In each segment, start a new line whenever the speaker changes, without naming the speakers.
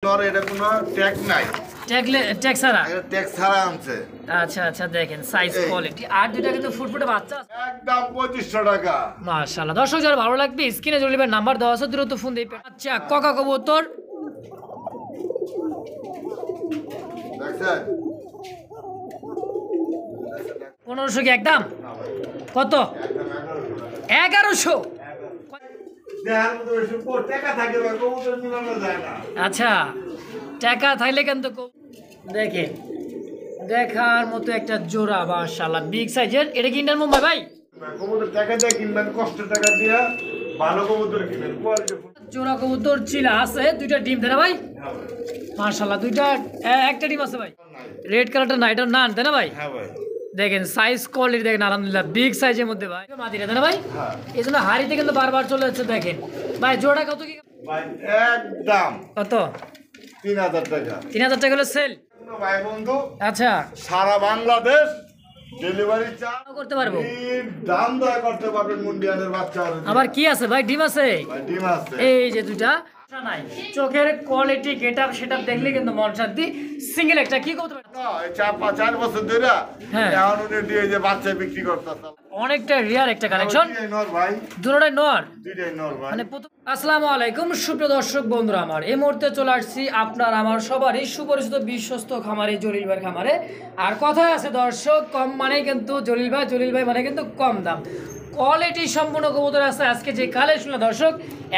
নর, এটা কোনো ট্যাগ নাই।
ট্যাগ ছাড়া?
এটা ট্যাগ ছাড়া আনছে।
আচ্ছা আচ্ছা, দেখেন সাইজ কোয়ালিটি। আর দুইটা কিন্তু ফুটফুটে বাচ্চা,
একদম 2500 টাকা।
মাশাআল্লাহ। দর্শক যারা ভালো লাগবে স্ক্রিনে জলিল ভাইয়ের নাম্বার দেওয়া আছে, দ্রুত ফোন দিয়ে। আচ্ছা, কোকা কবুতর
দেখছেন
1500 কি একদম? কত? 1100। আচ্ছা, টাকা থাকলে কিন্তু দেখেন দেখার মতো একটা জোড়া, মাশাআল্লাহ বিগ সাইজের। এটা কি ইন্ডিয়ান মুম্বাই ভাই?
কবুতর টাকা দিয়ে কিনবেন, কষ্ট টাকা দিয়ে ভালো কবুতর কিনবেন।
জোড়া কবুতর চিলা আছে, দুইটা ডিম দেয় না ভাই? মাশাআল্লাহ, দুইটা একটা ডিম আছে ভাই। রেড কালারটা না, এটা না আনতে না ভাই?
হ্যাঁ ভাই।
দেখেন সাইজ কোয়ালিটি দেখেন, আলহামদুলিল্লাহ বিগ সাইজের মধ্যে ভাই। মাদিরা দেয় না ভাই?
হ্যাঁ।
এই জন্য হাড়িতে কিন্তু বারবার চলে যাচ্ছে। দেখেন ভাই জোড়া কত কি
ভাই? একদম
কত?
3000 টাকা।
3000 টাকা হলো সেল
ভাই বন্ধু।
আচ্ছা,
সারা বাংলাদেশ ডেলিভারি চার্জ
করতে পারবো,
দাম দয়া করতে পারবেন। মুন্ডিয়ানের বাচ্চা
আবার কি আছে ভাই? ডিম আছে
ভাই, ডিম আছে।
এই যে দুইটা। নাই চোখের কোয়ালিটি গেটআপ সেটআপ দেখলে কিন্তু মন শান্তি। সিঙ্গেল একটা কি করতে পারে
না, এই 4 বছর ধরে
হ্যাঁ
এখন উনি দিয়ে যে বাচ্চা বিক্রি করতেছে।
অনেকটা রিয়ার একটা কালেকশন।
নর ভাই,
দুটোটাই নর।
দুইটাই নর ভাই।
মানে আসসালামু আলাইকুম সুপ্রিয় দর্শক বন্ধুরা, আমার এই মুহূর্তে চলে আসছি আপনার আমার সবারই সুপরিচিত বিশ্বস্ত খামারে জলিল ভাইয়ের খামারে। আর কথায় আছে দর্শক, কম মানে কিন্তু জলিল ভাই মানে কিন্তু কম দাম। কোয়ালিটি সম্পূর্ণ কবুতর আছে আজকে যে কালেকশন দর্শক,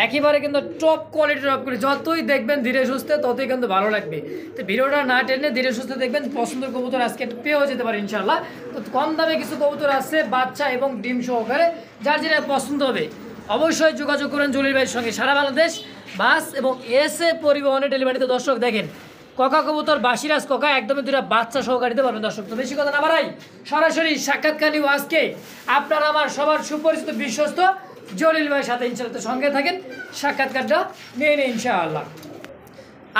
একেবারে কিন্তু টপ কোয়ালিটি টপ করে যতই দেখবেন ধীরে সুস্থে ততই কিন্তু ভালো লাগবে। তো ভিডিওটা না টেনে ধীরে সুস্থে দেখবেন, পছন্দের কবুতর আজকে পেয়েও যেতে পারে ইনশাল্লাহ। তো কম দামে কিছু কবুতর আছে বাচ্চা এবং ডিম সহকারে, যার যেটা পছন্দ হবে অবশ্যই যোগাযোগ করেন জলিল ভাইয়ের সঙ্গে। সারা বাংলাদেশ বাস এবং এসে পরিবহনে ডেলিভারিতে দর্শক দেখেন কোকা কবুতর বাসিরাজ কোকা একদমই দুইটা বাচ্চা সহকারে দিতে পারবেন দর্শক। তো বেশি কথা না বাড়াই, সরাসরি সাক্ষাৎকার নিব আজকে আপনার আমার সবার সুপরিচিত বিশ্বস্ত জলিল ভাইয়ের সাথে। ইনশাআল্লাহ তো সঙ্গে থাকেন, সাক্ষাৎকারটা নিয়ে নিন ইনশাআল্লাহ।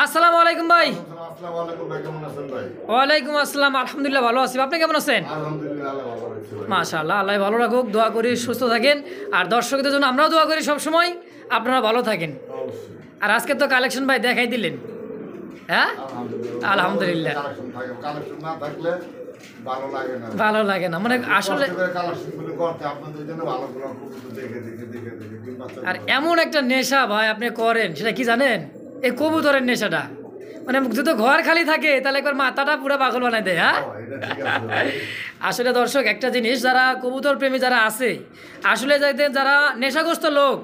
আসসালামু আলাইকুম ভাই।
আসসালামু আলাইকুম ভাই, কেমন আছেন ভাই?
ওয়ালাইকুম আসসালাম, আলহামদুলিল্লাহ ভালো আছি। আপনি কেমন আছেন?
আলহামদুলিল্লাহ, আল্লাহ ভালো রাখছে ভাই।
মাশাআল্লাহ, আল্লাহ ভালো রাখুক, দোয়া করি সুস্থ থাকেন। আর দর্শকদের জন্য আমরাও দোয়া করি সবসময় আপনারা ভালো থাকেন।
অবশ্যই।
আর আজকে তো কালেকশন ভাই দেখাই দিলেন, হ্যাঁ আলহামদুলিল্লাহ।
কালেকশন না থাকলে ভালো লাগে না,
ভালো লাগে না মানে আসলে।
কালেকশনগুলো করতে আপনাদের জন্য ভালো ভালো কবুতর দেখে দেখে দেখে দেখে ডিম বাচ্চা।
আর এমন একটা নেশা ভাই আপনি করেন, সেটা কি জানেন? এই কবুতরের নেশাটা, মানে যদি ঘর খালি থাকে তাহলে একবার মাথাটা পুরো পাগল বানাই দেয়। হ্যাঁ
এটা ঠিক আছে ভাই।
আসলে দর্শক একটা জিনিস, যারা কবুতর প্রেমী যারা আছে আসলে যারা নেশাগ্রস্ত লোক,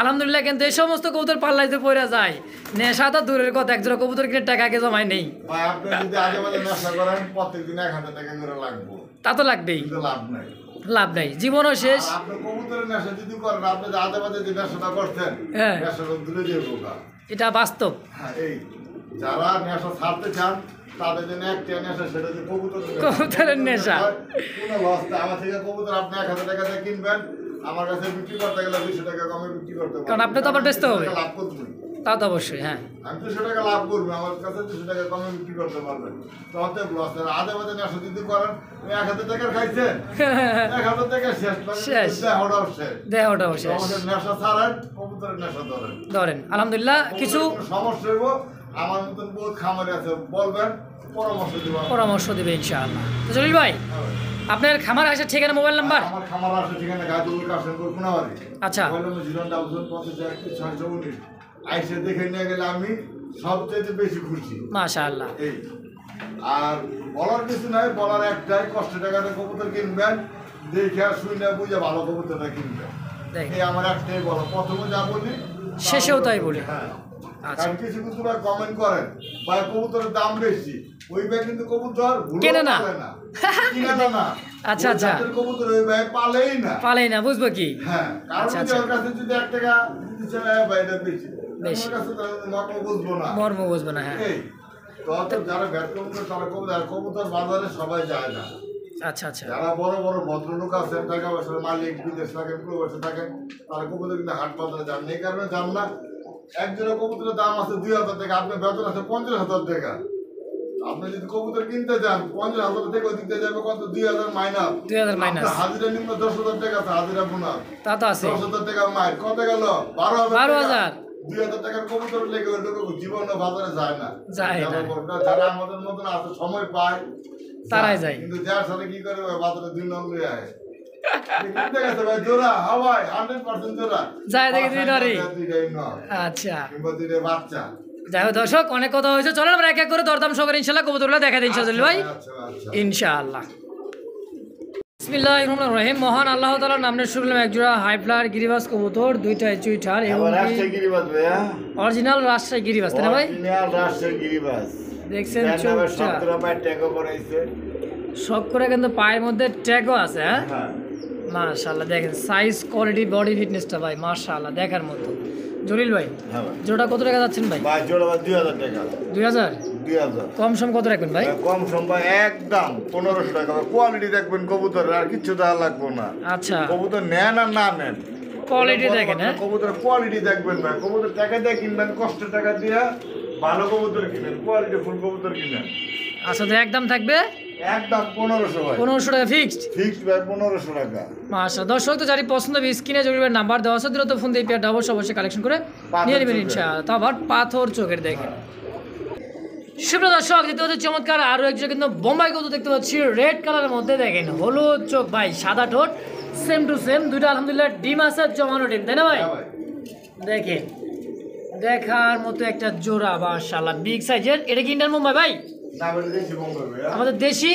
আলহামদুলিল্লাহ কিন্তু এই সমস্ত কবুতর পাল্লাইতে পড়ে যায়। নেশা তো দূরের কথা, একজোড়া কবুতর কিনে টাকা আগে জমায় নেই।
ভাই আপনি যদি আগে মাঝে নেশা করেন প্রত্যেকদিন 1000 টাকা করে লাগবে,
তা তো লাগবেই,
কিন্তু লাভ নাই।
লাভ নাই, জীবনও শেষ।
আপনি কবুতরের নেশা যদি করেন, আপনি যে আজে বাজে যে নেশাটা করছেন,
হ্যাঁ
নেশাটা দূরে দিয়ে বোকা।
এটা বাস্তব।
হ্যাঁ, এই যারা নেশা ছাড়তে চান তাদের জন্য একটা নেশা, সেটা যে
কবুতরের নেশা।
কোনো লস না। আমার থেকে কবুতর আপনি 1000 টাকা দিয়ে কিনবেন, আমার কাছে বিক্রি করতে গেলে 200 টাকা কমে বিক্রি করতে পারবেন,
কারণ আপনি তো আবার বেচতে হবে।
লাভ করবেন,
তা তো অবশ্যই। হ্যাঁ
আমি 200 টাকা লাভ করবো, আমার কাছে 200 টাকা কমে বিক্রি করতে পারবেন। তো অতএব লস। আধে বাজে নেশা যদি করেন, 1000 টাকার খাইছেন, 1000 টাকা শেষ,
শেষ।
দেহটাও শেষ।
দেহটাও শেষ।
আমাদের নেশা ছাড়েন, কবুতরের নেশা ধরেন।
ধরেন আলহামদুলিল্লাহ। কিছু
সমস্যা হইব, আমার মতন বহুত খামারে আছে, বলবেন,
পরামর্শ দিবে ইনশাআল্লাহ। তো জলিল ভাই, আপনার খামার আসার ঠিকানা, মোবাইল নাম্বার?
আমার খামার আছে ঠিকানা গাজীপুর কাশিমপুর কোনাবাড়ি।
আচ্ছা,
আইসে দেখে নিয়ে গেলে আমি সবচেয়ে বেশি খুশি।
মাশাআল্লাহ।
এই আর বলার কিছু নাই, বলার একটাই, কষ্ট টাকাতে কবুতর কিনবেন, দেখে শুনে বুঝে ভালো কবুতরটা কিনবেন। এই আমার একটাই বলো, প্রথমে যা বলি
শেষেও তাই বলি।
হ্যাঁ,
আচ্ছা,
কারণ কিছু কিছু কমেন্ট করেন ভাই কবুতরের দাম বেশি, ওই ভাই কিন্তু কবুতর
কেনে না,
কিনে না।
আচ্ছা আচ্ছা,
কবুতর ওই ভাই পালেই না,
বুঝবো কি?
হ্যাঁ, কারণ ওর কাছে যদি 1 টাকা দিতে চায় ভাই, এটা বেশি
বেশি,
ওর কাছে মর্ম বুঝবো না,
মর্ম বুঝবো না। হ্যাঁ,
এই তো যারা ব্যাট কবুতর তারা কবুতর বাজারে সবাই যায় না।
আচ্ছা আচ্ছা,
যারা বড় বড় ভদ্রলোক আছেন, টাকা পয়সার মালিক, বিদেশ থাকেন, প্রবাসে থাকেন, তারা কবুতর কিন্তু হাট বাজারে যান, এই কারণে যান না। একজনের কবুতরের দাম আছে 2000 টাকা, আপনার বেতন আছে 50,000 টাকা। আপনি যদি কবুতর কিনতে যান 50,000 টাকা দিতে যাবে কত, 2000 মাইনাস,
2000 মাইনাস,
হাজিরা নিম্ন 10,000 টাকা আছে, হাজিরা বোনাস
তা তো আছে,
10,000 টাকা মাইর কত গেল, 12,000। 2000 টাকার কবুতর লেগে ওই লোক জীবনে বাজারে যায় না।
যায় না।
যারা আমাদের মতন আছে সময় পায়
তারাই যায়।
কিন্তু যার সাথে কি করে ওই বাজারে 2 নম্বরে আয় কিনতে গেছে ভাই জোড়া হাওয়াই 100% জোড়া
যায় দেখি দুই নারী।
দুইটাই নর
আচ্ছা
কিংবা দুইটা বাচ্চা।
যাই হোক দর্শক অনেক কথা হয়েছে, চলেন আমরা এক এক করে দরদাম সহকারে ইনশাল্লাহ কবুতরগুলো দেখা দিই ইনশাআল্লাহ ভাই ইনশাআল্লাহ। বিসমিল্লাহির রহমানির রহিম। মহান আল্লাহ তাআলার নামে শুরু করলাম একজোড়া হাই ফ্লায়ার গিরিবাজ কবুতর, দুইটা চুইঠার এবং অরিজিনাল রাজশাহী গিরিবাজ, তাই না ভাই? দেখছেন চোখটা শখ করে কিন্তু পায়ের মধ্যে ট্যাগও আছে। হ্যাঁ মাশাআল্লাহ, দেখেন সাইজ কোয়ালিটি বডি ফিটনেসটা ভাই মাশাআল্লাহ দেখার মতো। জলিল ভাই জোড়া কত টাকা যাচ্ছেন ভাই?
ভাই জোড়া 2000 টাকা।
2000
2000
কম সম কত রাখবেন ভাই?
কম সম ভাই একদম 1500 টাকা। কোয়ালিটি দেখবেন কবুতরের, আর কিছু দেওয়া লাগবে না।
আচ্ছা
কবুতর নেন আর না নেন
কোয়ালিটি দেখেন। হ্যাঁ
কবুতরের কোয়ালিটি দেখবেন ভাই। কবুতর টাকা দিয়ে কিনবেন, কষ্ট টাকা দিয়ে ভালো কবুতর কিনেন, কোয়ালিটি ফুল কবুতর কিনেন।
আচ্ছা তো একদম থাকবে
একদম 1500 ভাই।
1500 টাকা ফিক্সড।
ফিক্সড ভাই 1500 টাকা।
মাশাআল্লাহ দর্শক তো যারি পছন্দ হবে স্ক্রিনে জলিলের নাম্বার দেওয়া আছে, দ্রুত ফোন দিয়ে পেয়ারটা অবশ্যই কালেকশন করে নিয়ে নেবেন ইনশাআল্লাহ। তো আবার পাথর চোখের দেখেন। সুপ্রিয় দর্শক দেখতে পাচ্ছি চমৎকার আরো একজন কিন্তু বোম্বাই কবুতর দেখতে পাচ্ছি রেড কালারের মধ্যে, দেখেন হলুদ চোখ ভাই সাদা ঠোঁট সেম টু সেম, দুইটা আলহামদুলিল্লাহ ডিম আছে, জমানো ডিম, তাই না ভাই? দেখেন দেখার মতো একটা জোড়া মাশাআল্লাহ বিগ সাইজের। এটা কি ইন্ডিয়ান বোম্বাই ভাই?
না ভাই দেশি বোম্বাই ভাই।
আমাদের দেশি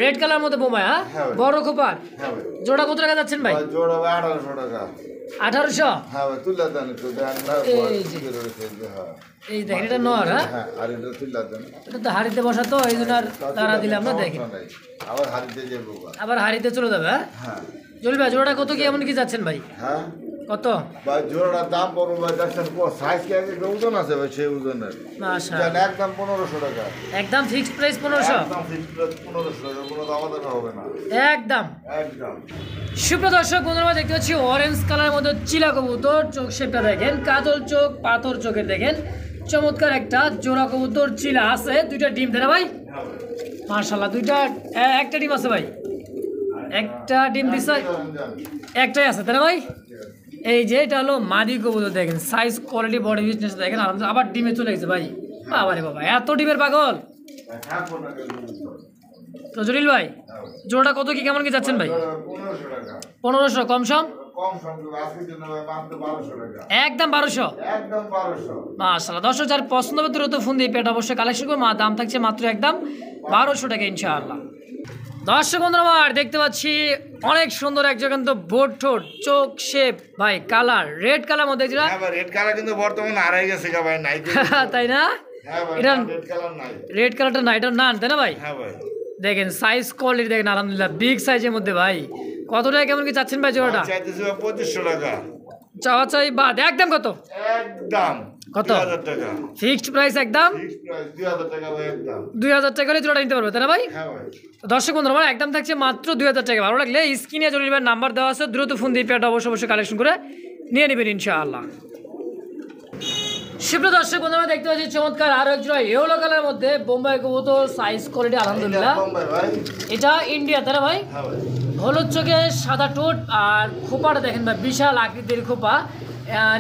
রেড কালার মধ্যে বোম্বাই। হ্যাঁ বড় খোপার।
হ্যাঁ ভাই।
জোড়া কত টাকা যাচ্ছেন ভাই?
জোড়া 1800 টাকা।
1800?
হ্যাঁ ভাই তুলা দেন একটু দেন না।
এই দেখেন এটা নর। হ্যাঁ
হ্যাঁ আর এটা তুলা দেন।
এটা তো হাড়িতে বসা তো এই জন্য আর তারা দিলাম না। দেখেন
আবার হারিতে যাবো।
আবার হাড়িতে চলে যাবে।
হ্যাঁ
জলিল ভাই জোড়াটা কত কি এমন কি যাচ্ছেন ভাই?
হ্যাঁ
কত
ভাই জোড়াটার দাম পড়বে ভাই দেখছেন সাইজ কি আগে ওজন আছে ভাই, সেই ওজনের
মাশাআল্লাহ
একদম 1500 টাকা।
একদম ফিক্সড প্রাইস 1500?
একদম ফিক্সড প্রাইস 1500 টাকা, কোনো দাম দর হবে না
একদম।
একদম।
সুপ্রিয় দর্শক বন্ধুরা দেখতে পাচ্ছি অরেঞ্জ কালারের মধ্যে চিলা কবুতর, চোখ শেপটা দেখেন কাজল চোখ পাথর চোখের, দেখেন চমৎকার একটা জোড়া কবুতর চিলা আছে, দুইটা ডিম দেনা ভাই মাশাআল্লাহ। দুইটা একটা ডিম আছে ভাই, একটা ডিম দিছে, একটাই আছে তাই না ভাই? এই যে এটা হলো মাদি কবুতর, দেখেন সাইজ কোয়ালিটি বডি ফিটনেস দেখেন আলহামদুলিল্লাহ। আবার ডিমে চলে গেছে ভাই, বাবা রে বাবা এত ডিমের পাগল। তো জলিল ভাই জোড়াটা কত কি কেমন কি যাচ্ছেন ভাই?
1500 টাকা।
1500 কম সম?
কম সম আজকের জন্য ভাই মাত্র 1200 টাকা।
একদম 1200?
একদম 1200।
মাশাআল্লাহ দর্শক যার পছন্দ হবে দ্রুত ফোন দিয়ে পেট অবশ্যই কালেকশন করবে। দাম থাকছে মাত্র একদম 1200 টাকা ইনশাআল্লাহ। দর্শক বন্ধুরা আমার দেখতে পাচ্ছি অনেক সুন্দর একজন কিন্তু বোট ঠোঁট চোখ শেপ ভাই কালার রেড কালার মধ্যে যেটা।
হ্যাঁ ভাই রেড কালার কিন্তু বর্তমানে হারাই গেছে গা ভাই, নাই
তাই না?
হ্যাঁ ভাই
এটা
রেড কালার নাই।
রেড কালারটা না, এটা নান তাই না ভাই?
হ্যাঁ ভাই
দেখেন সাইজ কোয়ালিটি দেখেন আলহামদুলিল্লাহ বিগ সাইজের মধ্যে ভাই। কত টাকা কেমন কি চাচ্ছেন ভাই জোড়াটা?
চাইতেছি 2500 টাকা।
চাওয়া চাই বাদ একদম কত?
একদম
কত?
2000 টাকা।
ফিক্সড প্রাইস একদম
ফিক্সড প্রাইস 2000 টাকা ভাই একদম।
2000 টাকা হলে জোড়াটা নিতে পারবে তাই না ভাই?
হ্যাঁ ভাই।
তো দর্শক বন্ধুরা আমার একদম থাকছে মাত্র 2000 টাকা। ভালো লাগলে স্ক্রিনে জলিল ভাইয়ের নাম্বার দেওয়া আছে, দ্রুত ফোন দিয়ে পেয়ারটা অবশ্যই কালেকশন করে নিয়ে নেবেন ইনশাআল্লাহ। সুপ্রিয় দর্শক বন্ধুরা দেখতে পাচ্ছি চমৎকার আরো এক জোড়া ইয়েলো কালারের মধ্যে বোম্বাই কবুতর, সাইজ কোয়ালিটি আলহামদুলিল্লাহ।
বোম্বাই ভাই।
এটা ইন্ডিয়া তাই না ভাই?
হ্যাঁ ভাই।
হলুদ চোখে সাদা ঠোঁট আর খোপাটা দেখেন ভাই বিশাল আকৃতির খোপা।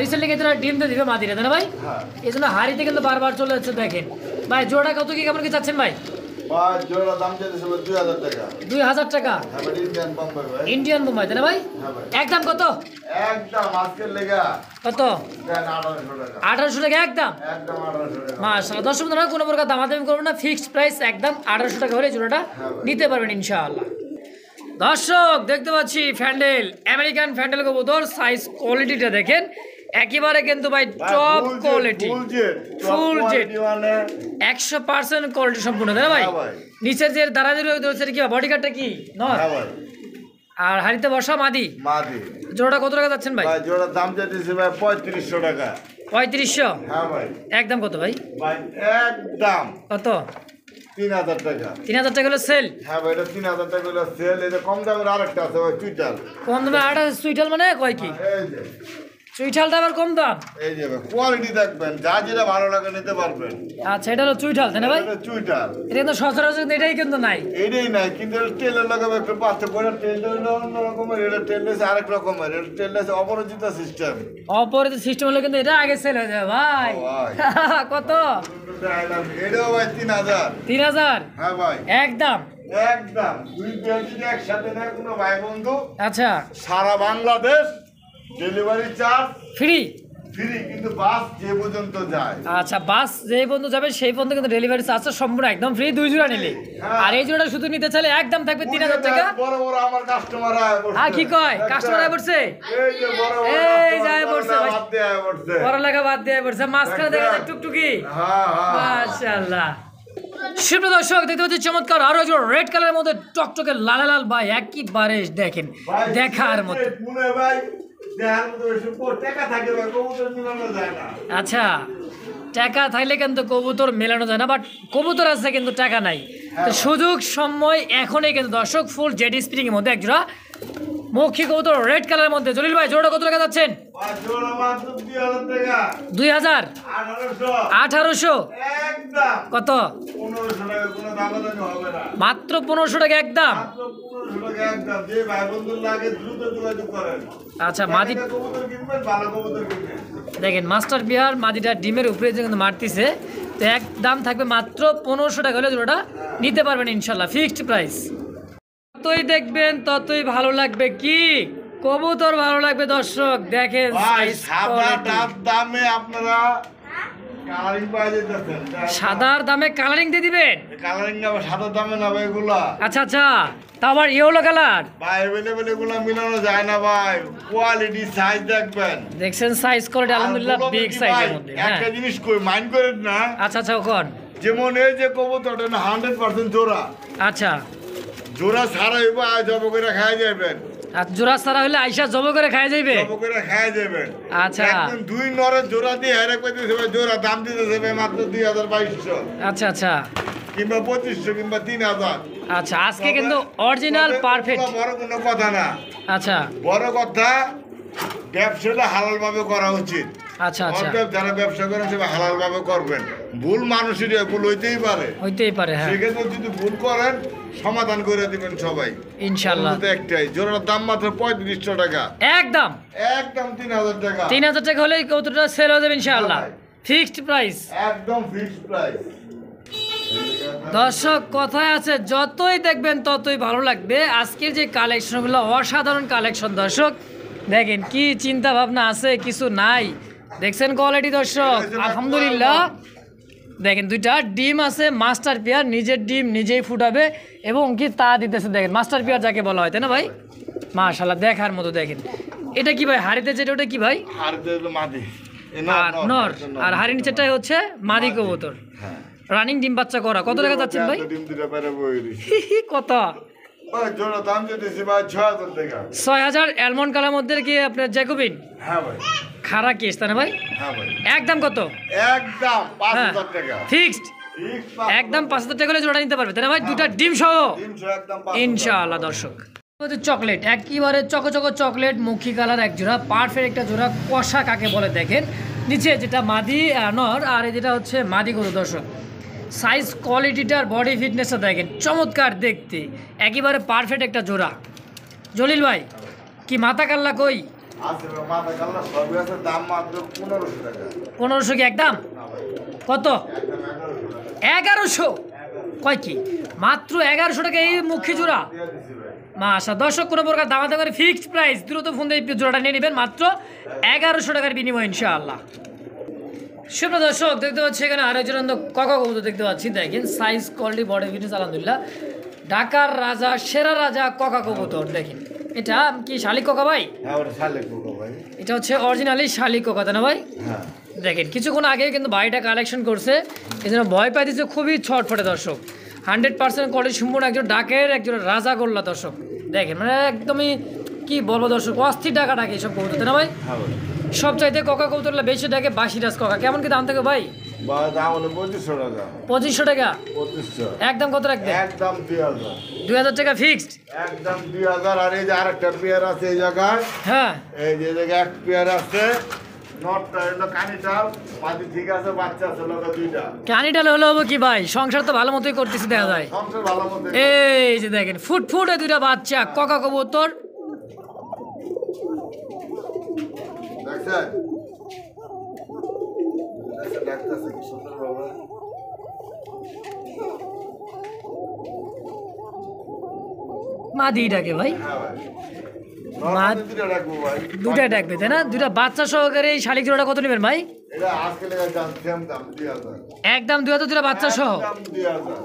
রিসেন্টলি কিন্তু ডিম দিয়ে দিবে মাদিরা তাই না ভাই?
হ্যাঁ।
এই জন্য হাড়িতে কিন্তু বারবার চলে যাচ্ছে। দেখেন ভাই জোড়া কত কি কেমন কি চাচ্ছেন ভাই?
ভাই জোড়া দাম চাইতেছে 2000 টাকা।
2000 টাকা?
হ্যাঁ ভাই ইন্ডিয়ান বোম্বাই ভাই।
ইন্ডিয়ান বোম্বাই তাই না ভাই?
হ্যাঁ ভাই।
একদম কত?
একদম আজকের লেগা
কত?
দেন 1800 টাকা।
1800 টাকা একদম?
একদম 1800 টাকা।
মাশাআল্লাহ দর্শক বন্ধুরা কোনো প্রকার দামাদামি করবেন না, ফিক্সড প্রাইস একদম 1800 টাকা হলে জোড়াটা নিতে পারবেন ইনশাআল্লাহ। দর্শক দেখতে পাচ্ছি ফ্যান্ডেল আমেরিকান ফ্যান্ডেল কবুতর, সাইজ কোয়ালিটিটা দেখেন একেবারে কিন্তু ভাই টপ কোয়ালিটি, ফুল জেট 100% কোয়ালিটি সম্পূর্ণ তাই না ভাই? নিচের যে দাঁড়াদের রয়েছে কি বডি কার্ডটা কি নয়?
হ্যাঁ ভাই।
আর হাড়িতে বসা মাদি।
মাদি।
জোড়াটা কত টাকা যাচ্ছেন ভাই?
ভাই জোড়ার দাম চাইতেছে ভাই 3500 টাকা।
3500?
হ্যাঁ ভাই।
একদম কত ভাই?
ভাই একদম
কত?
3000 টাকা।
3000 টাকা হলো সেল?
হ্যাঁ ভাই এটা 3000 টাকা হলো সেল। এটা কম দামের আরেকটা আছে ভাই টুইটাল।
কম দামে আটা সুইটাল মানে কয় কি?
এই যে
চুইঠালটা আবার কম দাম।
এই যে কোয়ালিটি দেখবেন, যা যেটা ভালো লাগে নিতে পারবেন।
আচ্ছা, এটা হলো চুইঠাল তাই না ভাই?
এটা চুইটার।
এটা কিন্তু সচরাচর কিন্তু এটাই কিন্তু নাই।
এটাই নাই, কিন্তু তেলের লাগাবে একটু পার্থক্য। তেলটা হলো অন্য রকমের, এটা তেললেস আরেক রকমের। এটা তেললেস অপরিচিত সিস্টেম।
অপরিচিত সিস্টেম হলে কিন্তু এটা আগে সেল হয়ে যাবে ভাই।
ও ভাই।
কত?
এটাও ভাই 3000।
3000?
হ্যাঁ ভাই,
একদম
একদম। দুই বিয়ার যদি একসাথে নেয় কোনো ভাই বন্ধু,
আচ্ছা
সারা Bangladesh delivery charge
free.
Free, কিন্তু বাস যে পর্যন্ত যায়।
আচ্ছা, বাস যেই বন্ধু যাবে সেই পর্যন্ত কিন্তু ডেলিভারি চার্জটা সম্পূর্ণ একদম ফ্রি, 2 জোড়া নিলে। আর এই জোড়াটা শুধু নিতে চাইলে একদম থাকবে 3000 টাকা।
বড় বড় আমার কাস্টমার
আর কি কয়, কাস্টমার আয় পড়ছে,
এই যে বড় বড়
এই যায় পড়ছে ভাই,
বাদ দিয়ে আয় পড়ছে।
পড়ালেখা বাদ দিয়ে পড়ছে, মাঝখানে দেখা যায় টুকটুকি।
হ্যাঁ হ্যাঁ।
মাশাআল্লাহ। সুপ্রিয় দর্শক, দেখতে পাচ্ছি চমৎকার আরো একজন রেড কালারের মধ্যে টকটকে লাল লাল ভাই, একইবারে দেখেন
ভাই,
দেখার মতো।
মনে ভাই দেখার মতো বেশি টাকা থাকে ভাই, কবুতর মিলানো যায় না।
আচ্ছা, টাকা থাকলে কিন্তু কবুতর মেলানো যায় না, বাট কবুতর আছে কিন্তু টাকা নাই। তো সুযোগ সময় এখনই কিন্তু দর্শক ফুল জেড স্প্রিং এর মধ্যে একজোড়া মৌখিক কবুতর রেড কালারের মধ্যে। জলিল ভাই, জোড়া কত টাকা যাচ্ছেন?
আর জোড়া মাত্র 2000 টাকা।
2000?
1800
1800?
একদম।
কত?
1500 টাকা, কোনো দামাদামি হবে না।
মাত্র 1500 টাকা একদম?
মাত্র 1500 টাকা একদম। যে ভাই বন্ধুর লাগে দ্রুত যোগাযোগ করেন।
আচ্ছা, মাদি
একটা কবুতর কিনবেন, ভালো কবুতর কিনবেন।
দেখেন মাস্টার বিহার মাদিটা ডিমের উপরে যে কিন্তু মারতিছে, তো এক দাম থাকবে মাত্র 1500 টাকা হলে জোড়াটা নিতে পারবেন ইনশাল্লাহ, ফিক্সড প্রাইস। যতই দেখবেন ততই ভালো লাগবে, কি কবুতর ভালো লাগবে দর্শক। দেখেন
ভাই
size
সাদা
quality।
দামে আপনারা কালারিং পাওয়া যেতেছেন।
সাদার দামে কালারিং দিয়ে দিবেন?
কালারিং না সাদা দামে না ভাই, এগুলা
আচ্ছা আচ্ছা, তা আবার ইয়েলো কালার?
ভাই অ্যাভেলেবেল এগুলা মিলানো যায় না ভাই। কোয়ালিটি সাইজ দেখবেন।
দেখছেন সাইজ কোয়ালিটি আলহামদুলিল্লাহ
আর বলবো
বিগ
কি
সাইজের
ভাই,
মধ্যে। হ্যাঁ,
একটা জিনিস কই মাইন্ড করেন না।
আচ্ছা আচ্ছা, কোন?
যেমন এই যে কবুতরটা না 100% জোড়া,
আচ্ছা,
জোড়া ছাড়া হইব জব করে খাই যাবেন।
আর জোড়া সারা হলে আইসা জব করে খাই যাইবে?
জব করে খাই যাবেন।
আচ্ছা
একদম দুই নরের জোড়া দিয়ে হেরে কইতেছে ভাই, জোড়া দাম দিতেছে ভাই মাত্র 2200
আচ্ছা আচ্ছা
কিংবা 2500 কিংবা 3000।
আচ্ছা, আজকে কিন্তু অরিজিনাল পারফেক্ট।
বড় কোনো কথা না।
আচ্ছা
বড় কথা ব্যবসাটা হালাল ভাবে করা উচিত।
আচ্ছা আচ্ছা,
অতএব যারা ব্যবসা করেন সেটা হালাল ভাবে করবেন। ভুল মানুষেরই ভুল হইতেই পারে,
হইতেই পারে। হ্যাঁ,
সেক্ষেত্রে যদি ভুল করেন সমাধান করে দিবেন সবাই
ইনশাআল্লাহ।
অনুরোধ একটাই, জোড়ার দাম মাত্র 3500 টাকা,
একদম
একদম 3000 টাকা।
3000 টাকা হলে কতটা সেল হয়ে যাবে ইনশাআল্লাহ,
ভাই।
Fixed price.
একদম ফিক্সড প্রাইস।
দর্শক কথায় আছে, যতই দেখবেন ততই ভালো লাগবে। আজকের যে কালেকশনগুলো অসাধারণ কালেকশন দর্শক, দেখেন কি চিন্তা ভাবনা আছে, কিছু নাই। দেখছেন কোয়ালিটি দর্শক, আলহামদুলিল্লাহ। দেখেন দুইটা ডিম আছে, মাস্টার পেয়ার, নিজের ডিম নিজেই ফুটাবে এবং কি তা দিতেছে। দেখেন মাস্টার পেয়ার যাকে বলা হয়, তাই না ভাই? মাশাআল্লাহ, দেখার মতো। দেখেন এটা কি ভাই, হাড়িতে যেটা ওটা কি ভাই?
আর দিল মাদি
আর নর, আর হাড়ির নিচেরটাই হচ্ছে মাদি কবুতর।
হ্যাঁ,
রানিং ডিম বাচ্চা করা। কত টাকা যাচ্ছেন ভাই?
ডিম দিতে পারে বই
কত?
ভাই জোড়া দাম যেতেছি ভাই 6000 টাকা।
6000 অ্যালমন্ড কালার মধ্যে কি আপনার জ্যাকোবিন
হ্যাঁ ভাই,
খারা কেস, তাই না ভাই?
হ্যাঁ ভাই,
একদম কত?
একদম 5000 টাকা
ফিক্সড, একদম 5000 টাকা হলে জোড়া নিতে পারবে, তাই না ভাই? দুটা ডিম সহ
300 একদম 5000
ইনশাআল্লাহ। দর্শক চকলেট, একেবারে চকচক চকলেট মুখী কালার এক জোড়া, পারফেক্ট একটা জোড়া। কষা কাকে বলে দেখেন, নিচে যেটা মাদি নর আর যেটা হচ্ছে মাদি গরু। দর্শক সাইজ কোয়ালিটিটার বডি ফিটনেসটা দেখেন, চমৎকার দেখতে, একেবারে পারফেক্ট একটা জোড়া। জলিল ভাই কি মাথা কাল্লা কই?
আছে ভাই, মাথা কাল্লা সবই আছে, দাম মাত্র 1500 টাকা।
1500 কি একদম?
না ভাই,
কত?
একদম 1100 টাকা।
1100? কয় কি মাত্র 1100 টাকা এই মুখী জোড়া?
দিয়ে দিছি ভাই।
মাশা, দর্শক কোনো প্রকার দামাদামি করে ফিক্সড প্রাইস, দ্রুত ফোন দিয়ে জোড়াটা নিয়ে নেবেন মাত্র 1100 টাকার বিনিময় ইনশাআল্লাহ। সুপ্রিয় দর্শক দেখতে পাচ্ছি এখানে আরেকজন কাকা কবুতর দেখতে পাচ্ছি। দেখেন সাইজ কোয়ালিটি বডি ফিটনেস আলহামদুলিল্লাহ, ঢাকার রাজা, সেরা রাজা কাকা কবুতর। দেখেন এটা কি শালিক কাকা ভাই?
হ্যাঁ ওটা শালে কোকো ভাই।
এটা হচ্ছে অরিজিনালি শালিক কাকা, তাই না ভাই?
হ্যাঁ,
দেখেন কিছুক্ষণ আগে কিন্তু ভাইটা কালেকশন করছে, এই জন্য ভয় পাই দিচ্ছে, খুবই ছটফটে দর্শক। 100% কোয়ালিটি সম্পূর্ণ একজন ডাকের একজন রাজা গোল্লা দর্শক। দেখেন মানে একদমই কি বলবো দর্শক, অস্থির ডাকা ডাকে এইসব কবুতর, তাই না ভাই?
হ্যাঁ ভাই।
সব চাইতে কাকা কবুতরগুলো বেশি ডাকে বাসিরাজ কাকা। কেমন কি দাম থাকে ভাই?
বা দাম হলো 2500 টাকা।
2500 টাকা
2500
একদম কত রাখবে?
একদম 2000।
2000 টাকা ফিক্সড।
একদম 2000। আর এই যে আরেকটা পেয়ার আছে এই জায়গায়,
হ্যাঁ
এই যে জায়গায় এক পেয়ার আছে। নটটা হলো কানিটা, মাটি ঠিক আছে, বাচ্চা আছে লগা দুইটা।
কানিটালে হলো হবে কি ভাই, সংসার তো ভালো মতোই করতেছি দেখা যায়।
সংসার ভালো মতো।
এই যে দেখেন ফুটফুটে দুইটা বাচ্চা ককা কবুতর।
দেখছেন? দেখতেছে কি সুন্দর বাবা।
মাদিটাকে ভাই
হ্যাঁ ভাই।
মা-
দুইটা রাখবো ভাই।
দুটা ডাকবে তাই না? দুইটা বাচ্চা সহকারে এই শালিক জোড়াটা কত নেবেন ভাই?
এটা আজকে লেগে দাম সেম দাম 2000।
একদম 2000 দুটা বাচ্চা সহ।
একদম 2000।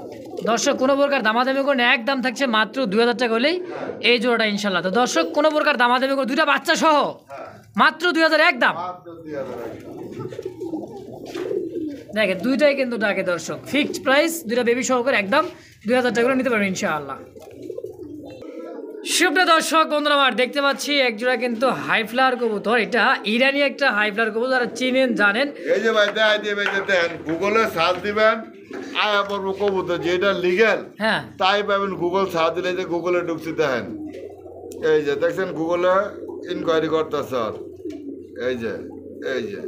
দর্শক কোনো প্রকার দামাদামি করে না, একদম থাকছে মাত্র 2000 টাকা হলেই এই জোড়াটা ইনশাল্লাহ। তো দর্শক কোনো প্রকার দামাদামি করে দুইটা বাচ্চা সহ
হ্যাঁ।
মাত্র 2000 একদম।
মাত্র 2000 একদম।
দেখেন দুইটাই কিন্তু ডাকে দর্শক, ফিক্সড প্রাইস, দুইটা বেবি সহকারে একদম 2000 টাকা করে নিতে পারবেন ইনশাআল্লাহ। সুপ্রিয় দর্শক বন্ধুরা আমার দেখতে পাচ্ছি একজোড়া কিন্তু হাই ফ্লাওয়ার কবুতর। এটা ইরানি একটা হাই ফ্লাওয়ার কবুতর, যারা চিনেন জানেন।
এই যে ভাই দেন গুগলে সার্চ দিবেন, আয়া পড়বো কবুতর যেটা লিগেল
হ্যাঁ
তাই পাবেন। গুগল সার্চ দিলে যে গুগলে ঢুকছি দেখেন, এই যে দেখছেন গুগলে ইনকোয়ারি করতে স্যার, এই যে এই যে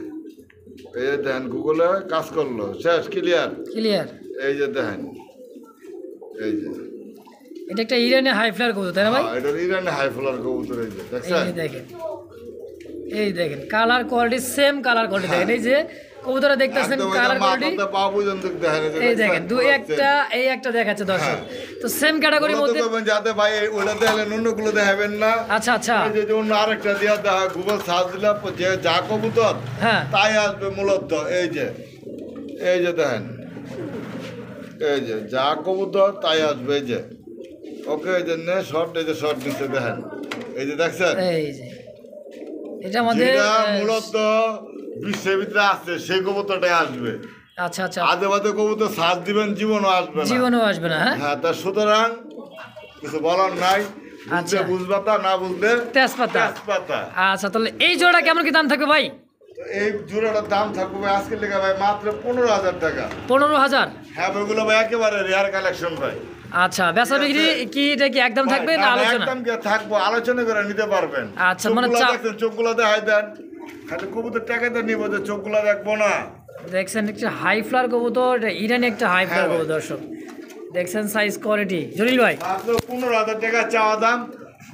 এই যে দেখেন গুগলে কাজ করলো, শেষ ক্লিয়ার।
ক্লিয়ার।
এই যে দেখেন, এই যে
এটা একটা ইরানি হাই ফ্লাওয়ার কবুতর তাই না ভাই?
এটা ইরানি হাই ফ্লাওয়ার কবুতর। এই যে
এই
দেখছেন,
যে দেখেন, এই দেখেন colour quality same colour quality দেখেন। এই যে কবুতরটা দেখতেছেন
একদম
কালার
এটা
কোয়ালিটি,
মাথাটা পা পর্যন্ত দেখেন।
এই দেখেন দুই একটা এই একটা দেখাচ্ছে দর্শক। তো সেম ক্যাটাগরির
ওগুলো তো
মধ্যে।
করবেন যাতে ভাই ওটা দেখলেন অন্যগুলো দেখাবেন না।
আচ্ছা আচ্ছা
এই যে অন্য আরেকটা দিয়া দেখা গুগল সার্চ দিলে যে যা কবুতর
হ্যাঁ
তাই আসবে মূলত। এই যে এই যে দেখেন, এই যে যা কবুতর তাই আসবে। এই যে ওকে, এই যে নে শর্ট, এই যে শর্ট নিচে দেখেন, এই যে দেখছেন,
এই যে এটা আমাদের
যেটা মূলত বিশ্বের ভিতরে আসছে সেই কবুতরটাই আসবে।
আচ্ছা আচ্ছা
আদে বাদে কবুতর সার্চ দিবেন জীবনও আসবে না।
জীবনেও আসবে না। হ্যাঁ
হ্যাঁ, তা সুতরাং কিছু বলার নাই। বুঝলে
আচ্ছা।
বুঝবাতা, না বুঝলে
তেজপাতা।
তেজপাতা।
আচ্ছা তাহলে এই জোড়া কেমন কি দাম থাকবে ভাই?
এই জোড়াটার দাম থাকবে ভাই আজকের লেগে ভাই মাত্র 15,000 টাকা।
15,000।
হ্যাঁ, ওইগুলো ভাই একেবারে রেয়ার কালেকশন ভাই।
আচ্ছা বেচা বিক্রি কি এটা কি একদম থাকবে না
না,
আলোচনা?
একদম কি থাকবো, আলোচনা করে নিতে পারবেন।
আচ্ছা, মানে
চোখগুলো
চা-
দেখছেন, চোখগুলো দেখাই দেন। খালি কবুতর টাকাতে নিব, যে চোখগুলো দেখবো না।
দেখছেন একটা হাই ফ্লাওয়ার কবুতর, এটা ইরানি একটা হাই ফ্লাওয়ার
ভাই।
কবুতর দর্শক। দেখছেন সাইজ কোয়ালিটি জলিল ভাই।
মাত্র 15,000 টাকা চাওয়া দাম।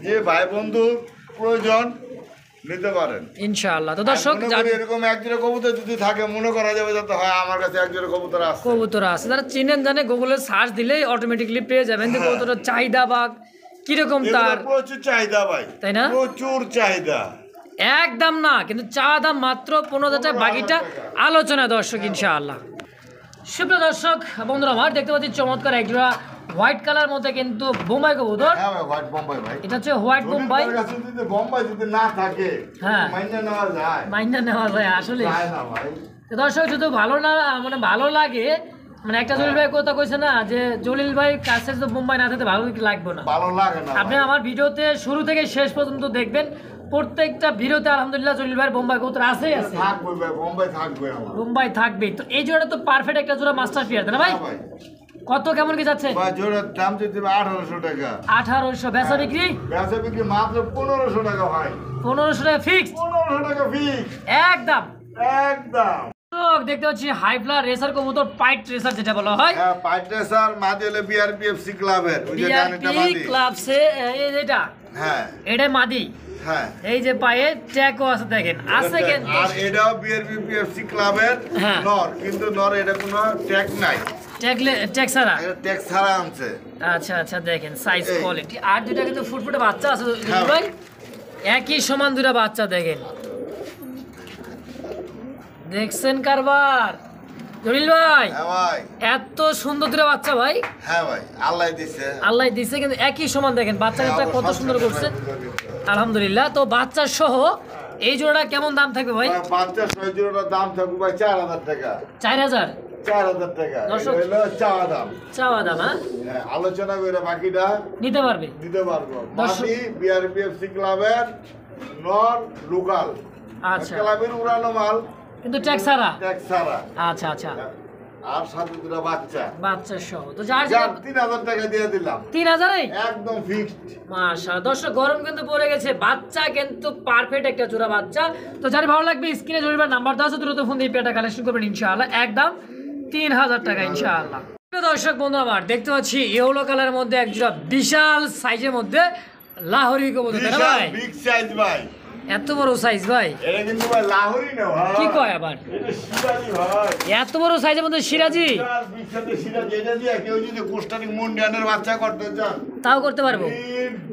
যে ভাই বন্ধু প্রয়োজন নিতে পারেন
ইনশাআল্লাহ। তো দর্শক
মনে করি এরকম একজোড়া কবুতর যদি থাকে, মনে করা যাবে যাতে হয় আমার কাছে একজোড়া কবুতর আছে।
কবুতর আছে, যারা চিনেন জানে গুগলে সার্চ দিলেই অটোমেটিকলি পেয়ে যাবেন যে কবুতরের চাহিদা বা কিরকম তার,
এগুলো প্রচুর চাহিদা ভাই,
তাই না?
প্রচুর চাহিদা।
একদম না কিন্তু চা দাম মাত্র 15,000 টাকা, বাকিটা আলোচনা দর্শক ইনশাআল্লাহ। সুপ্রিয় দর্শক বন্ধুরা আমার দেখতে পাচ্ছি চমৎকার একজোড়া হোয়াইট কালার মধ্যে কিন্তু বোম্বাই কবুতর।
হ্যাঁ ভাই, হোয়াইট বোম্বাই ভাই।
এটা হচ্ছে হোয়াইট বোম্বাই।
যদি তার কাছে যদি বোম্বাই যদি না থাকে,
হ্যাঁ।
মাইনে নেওয়া যায়?
মাইন্ডা নেওয়া যায় আসলে।
যায় না ভাই।
তো দর্শক যদি ভালো না মানে ভালো লাগে, মানে একটা জলিল ভাই কথা কইছে না যে জলিল ভাই কাছে যদি বোম্বাই না থাকতে ভালো লাগবে না।
ভালো লাগে না
আপনি
ভাই।
আমার ভিডিওতে শুরু থেকে শেষ পর্যন্ত দেখবেন, প্রত্যেকটা ভিডিওতে আলহামদুলিল্লাহ জলিল ভাইয়ের বোম্বাই কবুতর আছেই আছে,
থাকবে ভাই, বোম্বাই থাকবে আমার।
বোম্বাই থাকবেই। তো এই জোড়াটা তো পারফেক্ট একটা জোড়া মাস্টার পিয়ার তাই না ভাই?
হ্যাঁ ভাই।
কত কেমন কি যাচ্ছে?
ভাই জোড়ার দাম যদি 1800 টাকা,
1800 বেচা বিক্রি
বেচা বিক্রি মাত্র 1500 টাকা ভাই।
1500 টাকা ফিক্স
1500 টাকা ফিক্স
একদম।
একদম।
দর্শক, দেখতে পাচ্ছি হাই ফ্লাওয়ার রেসার কবুতর, পাইট রেসার যেটা বলা হয়,
হ্যাঁ, পাইটেসার মাদি হলে বিআরপিএফসি ক্লাবের ওই যে গানিটা
বিআরপি
মাদি।
ক্লাবসে এই যেটা
হ্যাঁ
এটা মাদি,
হ্যাঁ।
এই যে পায়ে ট্যাগও আছে দেখেন, আছে কিন্তু
আর এটাও বিআরপিএফসি ক্লাবের
হ্যাঁ।
নর, কিন্তু নর এটা কোনো ট্যাগ নাই,
ট্যাগ ছাড়া।
এটা ট্যাগ ছাড়া আনছে।
আচ্ছা আচ্ছা দেখেন সাইজ
এই।
কোয়ালিটি। আর দুইটা কিন্তু ফুটফুটে বাচ্চা আছে
হ্যাঁ।
ভাই, একই সমান দুইটা বাচ্চা দেখেন। দেখছেন কারবার জলিল ভাই,
হ্যাঁ ভাই,
এত সুন্দর দুইটা বাচ্চা ভাই,
হ্যাঁ ভাই, আল্লাহ দিছে।
আল্লাহ দিছে কিন্তু একই সমান দেখেন বাচ্চাটা কত সুন্দর করছে আলহামদুলিল্লাহ। তো বাচ্চা সহ এই জোড়াটা কেমন দাম থাকবে ভাই?
বাচ্চা সহজুরার দাম থাকবে ভাই 4000 টাকা।
4000
4000 টাকা
দর্শক।
এটা হলো চাওয়া দাম।
চাওয়া দাম। হ্যাঁ
হ্যাঁ, আলোচনা করে বাকিটা
নিতে পারবে
দিতে পারবো।
দর্শক।
মাদি বিআরপিএফসি ক্লাবের নর লোকাল
আচ্ছা
ক্লাবের উড়ানো মাল,
কিন্তু ট্যাক্স ছাড়া।
ট্যাক্স ছাড়া।
আচ্ছা আচ্ছা।
আর সাথে দুটো বাচ্চা
সহ তো যার
3000 টাকা দিয়ে দিলাম।
3000
একদম ফিক্সড।
মাশাআল্লাহ দর্শক, গরম কিন্তু পড়ে গেছে, বাচ্চা কিন্তু পারফেক্ট একটা জোড়া বাচ্চা। তো যার ভালো লাগবে স্ক্রিনে জরির নাম্বার দেওয়া আছে, দ্রুত ফোন দিয়ে পেটা কালেকশন করবেন ইনশাআল্লাহ, একদম 3000 টাকা ইনশাআল্লাহ। দর্শক বন্ধু আমার দেখতে পাচ্ছি ইয়েলো কালারের মধ্যে এক জোড়া বিশাল সাইজের মধ্যে লাহোরি কবুতর, তাই না ভাই?
বিগ সাইজ ভাই।
এত বড় সাইজ ভাই?
এটা কিন্তু ভাই লাহোরি না ভাই।
কি কয় আবার?
এটা সিরাজি ভাই।
এত বড় সাইজের মধ্যে সিরাজি?
বিখ্যাত সিরাজি। এটা দিয়ে কেউ যদি কোস্টারিক মুন্ডিয়ানের বাচ্চা করতে চান
তাও করতে পারবো।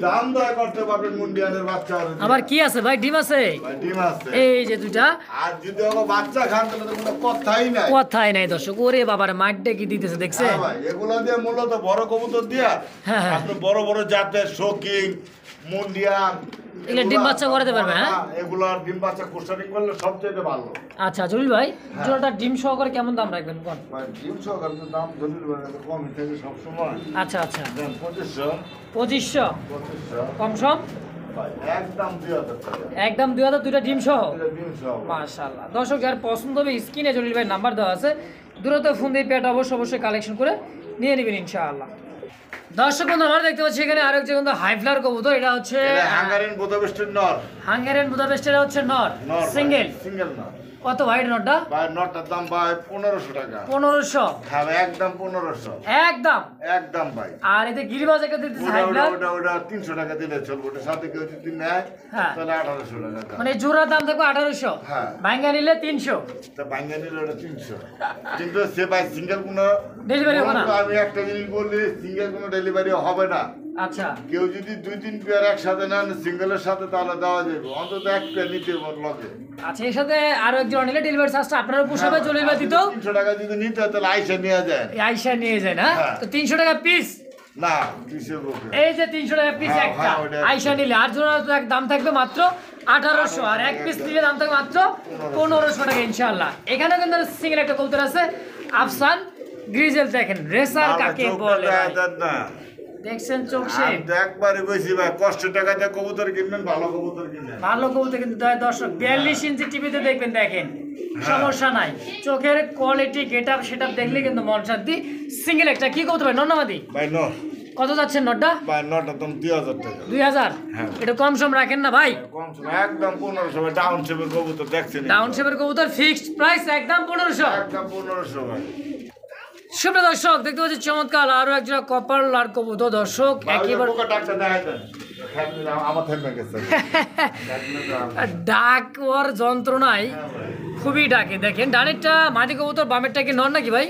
দাম দয়া করতে পারবেন মুন্ডিয়ানের বাচ্চা।
আবার কি আছে ভাই? ডিম আছে?
ভাই ডিম আছে।
এই যে দুইটা।
আর যদি ওকে বাচ্চা খান তাহলে তো কোনো কথাই নাই।
কথাই নাই দর্শক। ওরে বাবার মাঠটা কি দিতেছে দেখছেন?
হ্যাঁ ভাই, এগুলো দিয়ে মূলত বড় কবুতর দিয়া
হ্যাঁ।
আপনি বড় বড় জাতের শোকিং মুন্ডিয়ান
এগুলো ডিম বাচ্চা করাতে পারবে, হ্যাঁ?
এগুলো ডিম বাচ্চা কোস্টারিং করলে সবচেয়ে ভালো।
আচ্ছা জলিল ভাই, জোড়াটা ডিম সহকারে কেমন দাম রাখবেন কোন?
ভাই ডিম সহকারে তো দাম জলিল ভাই কমই থাকে সব সময়।
আচ্ছা আচ্ছা।
2500
2500
2500
কম সম?
ভাই একদম 2000 টাকা।
একদম 2000 দুইটা ডিম সহ।
এটা ডিম সহ।
মাশাআল্লাহ দর্শক, যার পছন্দ হবে স্ক্রিনে জলিল ভাই নাম্বার দেওয়া আছে, দ্রুত ফোন দিয়ে পেটা অবশ্যই কালেকশন করে নিয়ে নেবেন ইনশাআল্লাহ। দর্শক বন্ধু আমরা দেখতে পাচ্ছি এখানে আরেকটা কিন্তু হাই ফ্লার কবুতর, এটা হচ্ছে
এটা হাঙ্গারিয়ান বুদাপেস্টের নর।
হাঙ্গেরিয়ান বুদাপেস্ট, এটা হচ্ছে নর সিঙ্গেল।
সিঙ্গেল নর।
কত ভাই নরটা?
ভাই নরটার দাম ভাই 1500 টাকা।
1500?
হ্যাঁ ভাই, একদম 1500।
একদম
একদম ভাই।
আর এতে গিরিবাজ একটা দিতেছে হাই
ওটা
ফ্লার,
ওটা 300 টাকা দিলে চলবে। ওটার সাথে কেউ যদি নেয়
হ্যাঁ।
তাহলে 1800 টাকা।
মানে জোড়ার দাম থাকবে 1800,
হ্যাঁ।
ভাঙ্গা নিলে 300।
তা ভাঙ্গা নিলে ওটা 300। কিন্তু সে ভাই সিঙ্গেল কোনো
Delivery হবে না?
আমি একটা জিনিস বলি, সিঙ্গেল কোনো ডেলিভারি হবে না।
আচ্ছা
কেউ যদি 2-3 পেয়ার একসাথে নেন সিঙ্গেলের সাথে তাহলে দেওয়া যাবে, অন্তত এক পেয়ার নিতে লগে।
আচ্ছা, এর সাথে আরো একজন নিলে ডেলিভারি চার্জটা আপনারও পোষাবে, জলিল ভাই দিতেও
300 টাকা যদি নিতে হয় তাহলে আইসা নিয়ে যায়।
আইসা নিয়ে যায় না?
হ্যাঁ।
তো 300 টাকা পিস।
না 300 বকে।
এই যে 300 টাকা পিস
হ্যাঁ,
একটা
হ্যাঁ, ওটা
আইসা নিলে, আর জোড়া তো এক দাম থাকবে মাত্র 1800, আর এক পিস নিলে দাম থাকবে মাত্র 1500 টাকা ইনশাআল্লাহ। এখানে কিন্তু সিঙ্গেল একটা কবুতর আছে আফসান গ্রিজেল, দেখেন রেসার কাকে বলে ভাই।
না
দেখছেন চোখ সে
আমি তো একবারই কইছি ভাই, কষ্ট টাকা দিয়ে কবুতর কিনবেন, ভালো কবুতর কিনবেন।
ভালো কবুতর কিন্তু দর্শক 42 ইঞ্চি টিভিতে দেখবেন, দেখেন সমস্যা নাই, চোখের কোয়ালিটি গেটআপ সেটআপ দেখলে কিন্তু মন শান্তি। সিঙ্গেল একটা কি কবুতর ভাই? নন্নামাদি?
ভাই নর।
কত যাচ্ছেন নটটা?
ভাই নরটা দাম 2000 টাকা।
2000?
হ্যাঁ।
এটা কম সম রাখেন না ভাই?
কম সময় একদম 1500 ভাই। ডাউন শেপের কবুতর দেখছেন?
ডাউন শেপের কবুতর ফিক্সড প্রাইস একদম 1500।
একদম 1500 ভাই।
সুপ্রিয় দর্শক দেখতে পাচ্ছি চমৎকার আরো একজন কপার লার কবুতর দর্শক, একেবারে
পোকা ডাক্তার দেখাই দেন। আমার থেমে গেছে।
ডাক ওর যন্ত্রণায় খুবই ডাকে। দেখেন ডানেরটা মাদি কবুতর, বামেরটা কি নর নাকি ভাই?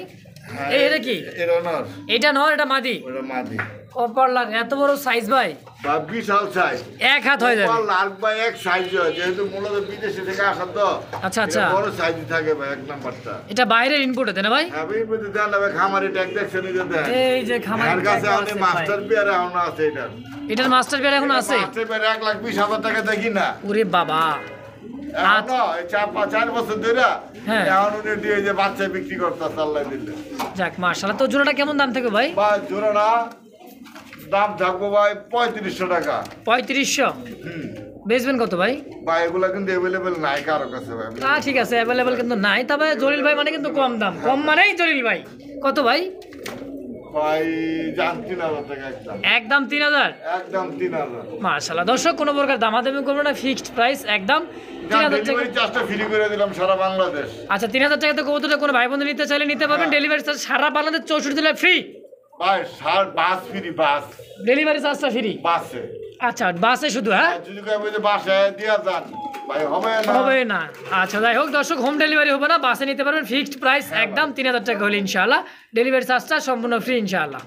এটা কি?
এটা নর।
এটা নর, এটা মাদি।
ওটা মাদি।
কপার লার এত বড় সাইজ ভাই?
বা বিশাল সাইজ।
এক হাত হয়ে যাবে।
লাখ ভাই এক সাইজ হয়, যেহেতু মূলত বিদেশে থেকে আসা তো।
আচ্ছা, আচ্ছা।
এটা বড় সাইজ থাকে ভাই, এক নাম্বারটা।
এটা বাইরের ইনপুট তাই না ভাই?
হ্যাঁ ভাই, বুঝতে দেন না ভাই, খামারি ট্যাগ দেখছেন এই যে দেন।
এই যে খামারি
এর কাছে
tag
আমি
আছে
মাস্টার
ভাই।
পেয়ার এখন আছে এটা।
এটার মাস্টার পেয়ার এখন আছে?
মাস্টার পেয়ার 1,20,000 টাকা দেখি না।
ওরে বাবা,
এখন না, এই 4 বছর ধরে
হ্যাঁ।
এখন উনি দিয়ে যে বাচ্চা বিক্রি করতেছে আল্লাহ দিলে।
যাক মাশাআল্লাহ। তো জোড়াটা কেমন দাম থাকবে ভাই?
বা জোড়াটা দাম থাকবো ভাই 3500 টাকা।
3500?
হুম।
বেচবেন কত ভাই?
ভাই এগুলা কিন্তু অ্যাভেলেবেল নাই কারো কাছে ভাই।
ঠিক আছে, অ্যাভেলেবেল কিন্তু নাই, তবে জলিল ভাই মানে কিন্তু কম দাম, কম মানেই জলিল ভাই। কত ভাই?
ভাই জান 3000 টাকা একদম।
একদম 3000?
একদম 3000।
মাশাআল্লাহ দর্শক, কোনো প্রকার দামাদামি করবো না, ফিক্সড প্রাইস একদম 3000 টাকা।
ডেলিভারি চার্জটা ফ্রি করে দিলাম সারা বাংলাদেশ।
আচ্ছা 3000 টাকাতে কবুতরটা কোনো ভাই বন্ধু নিতে চাইলে নিতে পারবেন, ডেলিভারি চার্জ সারা বাংলাদেশ 64 জেলায় ফ্রি।
ভাই বাস ফ্রি, বাস
ডেলিভারি চার্জটা ফ্রি?
বাসে।
আচ্ছা বাসে শুধু? হ্যাঁ,
আর যদি কই যে বাসে দিয়া যান ভাই হবে না।
হবে না। আচ্ছা যাই হোক দর্শক, হোম ডেলিভারি হবে না, বাসে নিতে পারবেন, ফিক্সড প্রাইস একদম 3000 টাকা হলে ইনশাআল্লাহ, ডেলিভারি চার্জটা সম্পূর্ণ ফ্রি ইনশাআল্লাহ।